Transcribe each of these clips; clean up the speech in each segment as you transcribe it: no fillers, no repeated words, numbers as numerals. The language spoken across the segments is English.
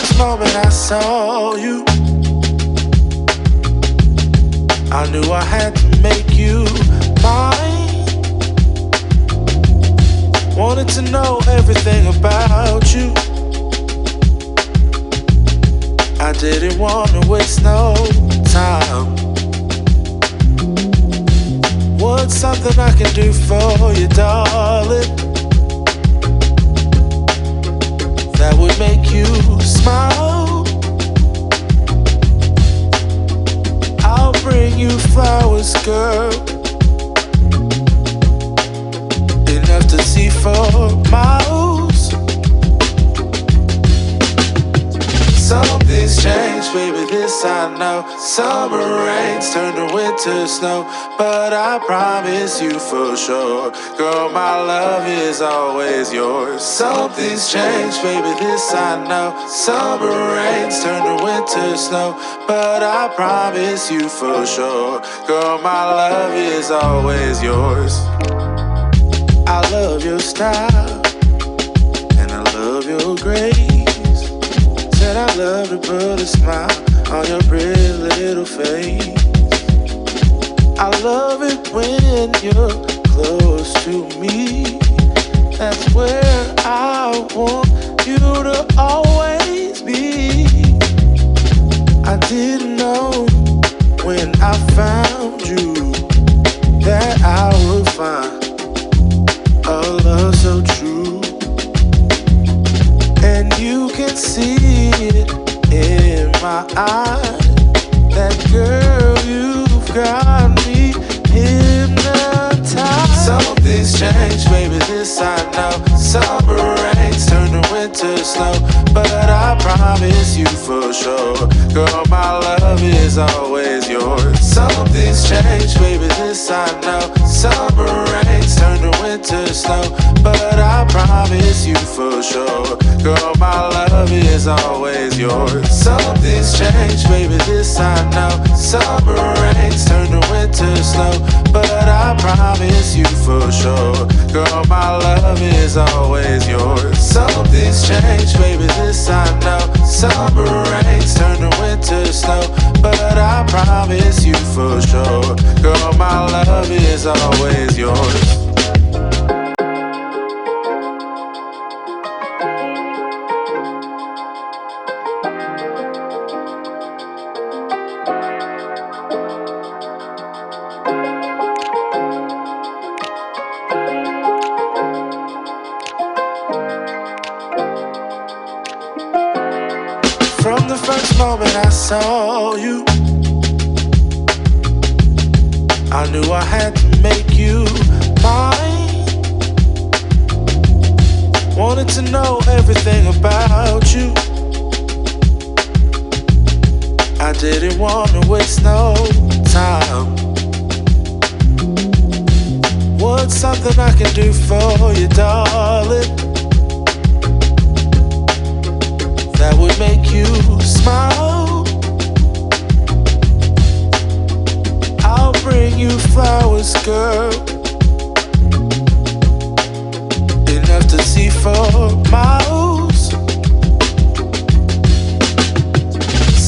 first moment I saw you, I knew I had to make you mine. Wanted to know everything about you. I didn't want to waste no time. What's something I can do for you, darling, that would make you smile? I'll bring you flowers, girl, enough to see for miles. Something's changed, baby, this I know. Summer rains turn to winter snow, but I promise you for sure, girl, my love is always yours. Something's changed, baby, this I know. Summer rains turn to winter snow, but I promise you for sure, girl, my love is always yours. I love your style, and I love your grace. Said I love to put a smile on your pretty little face. I love it when you're close to me. That's where I want you to always be. I didn't know when I found you that I would find a love so true. And you can see it in my eyes, that girl, you've got me hypnotized. Something's changed, baby, this I know. Summer rains turn to winter snow, but I promise you for sure, girl, my love is always yours. Something's changed, baby, this I know. Summer rains turn to winter snow, but I promise you for sure, girl, my love is always yours. Something's changed, baby, this I know. Summer rains turn to winter snow, but I promise you for sure, girl, my love is always yours. Something's changed, baby, this I know. Summer rains turn to winter snow, but I promise you for sure, girl, my love is always yours. From the first moment I saw you, I knew I had to make you mine. Wanted to know everything about you. I didn't want to waste no time. What's something I can do for you, darling, that would make you smile? I'll bring you flowers, girl, enough to see for miles.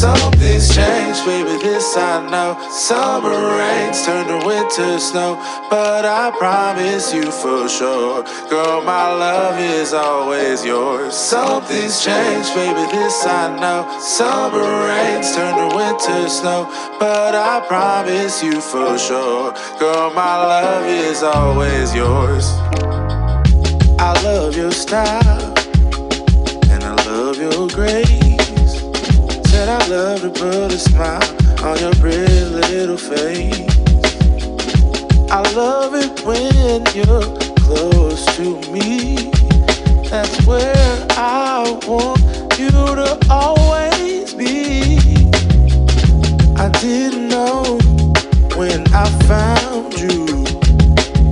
Something's changed, baby, this I know. Summer rains turn to winter snow, but I promise you for sure, girl, my love is always yours. Something's changed, baby, this I know. Summer rains turn to winter snow, but I promise you for sure, girl, my love is always yours. I love your style, and I love your grace. Said I love to put a smile on your pretty little face. I love it when you're close to me. That's where I want you to always be. I didn't know when I found you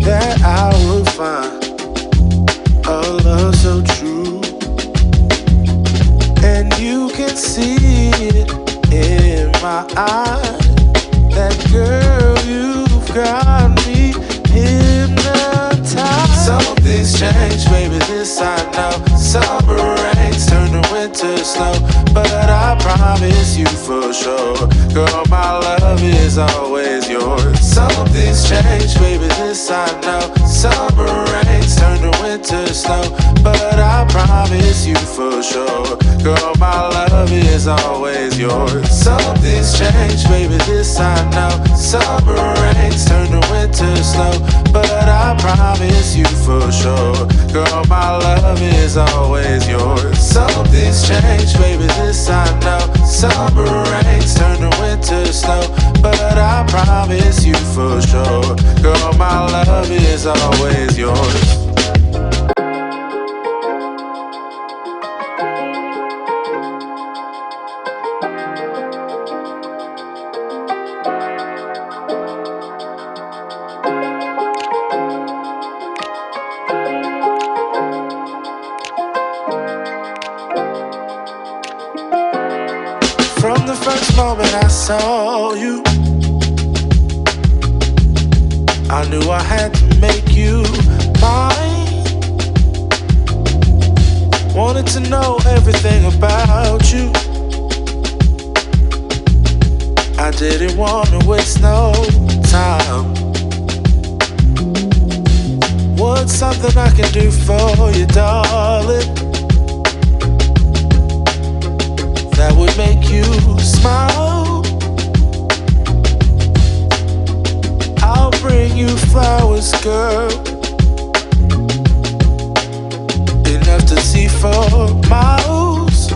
that I would find a love so true. And you can see it in my eyes, that girl, you've got me hypnotized. Something's changed, baby, this I know. Summer rains turn to winter snow, but is always yours. Something's changed, baby, this I know. Summer rains turn to winter snow, but I promise you for sure, girl, my love is always yours. Something's changed, baby, this I know. Summer rains turn to winter snow, but I promise you for sure, girl, my love is always yours. Something's changed, baby, this I know. Summer rains turn to winter snow, but I promise you for sure, girl, my love is always yours. From the first moment I saw you, I knew I had to make you mine. Wanted to know everything about you. I didn't want to waste no time. What's something I can do for you, darling, that would make you smile? I'll bring you flowers, girl, enough to see for miles.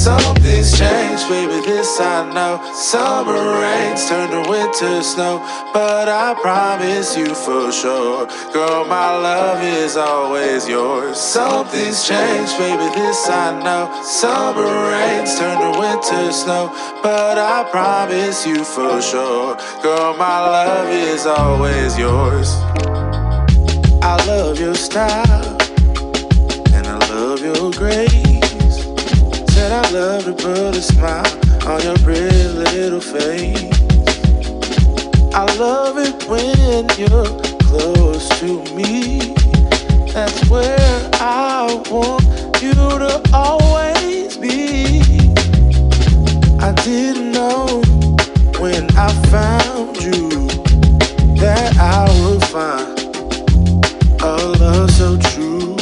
Something's changed, baby, this I know. Summer rains turn to winter snow, but I promise you for sure, girl, my love is always yours. Something's changed, baby, this I know. Summer rains turn to winter snow, but I promise you for sure, girl, my love is always yours. I love your style, and I love your grace. Said I love to put a smile on your pretty little face. I love it when you're close to me. That's where I want you to always be. I didn't know when I found you that I would find a love so true.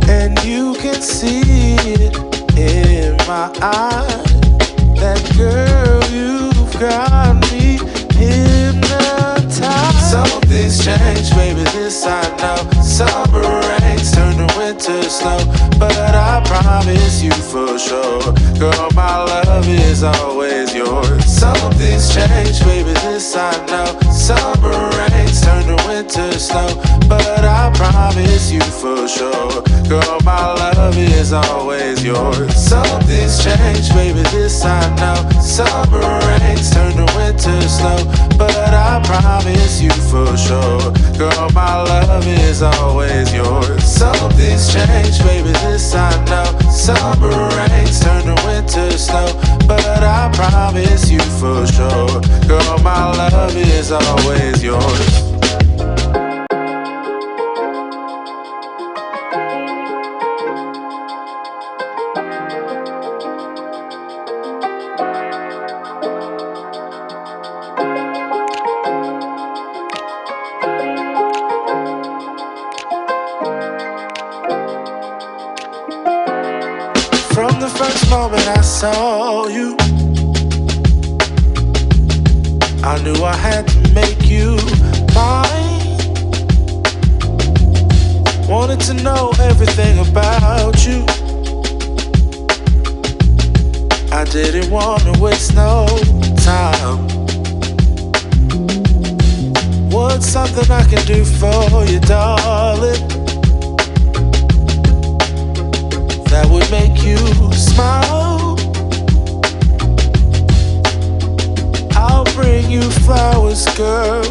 And you can see it in my eyes, that girl, you've got me hypnotized. Something's changed, baby, this I know. Summer rains turn to winter snow, but I promise you for sure, girl, my love is always yours. Something's changed, baby, this I know. Summer rains turn to winter snow, but I promise you for sure, girl, my love is always yours. Something's changed, baby, this I know. Summer rains turn to winter snow, but I promise you for sure, girl, my love is always yours. Something's changed, baby, this I know. Summer rains turn to winter snow, but I promise you for sure, girl, my love is always yours. From the first moment I saw you, I knew I had to make you mine. Wanted to know everything about you. I didn't want to waste no time. What's something I can do for you, darling, that would make you smile? I'll bring you flowers, girl,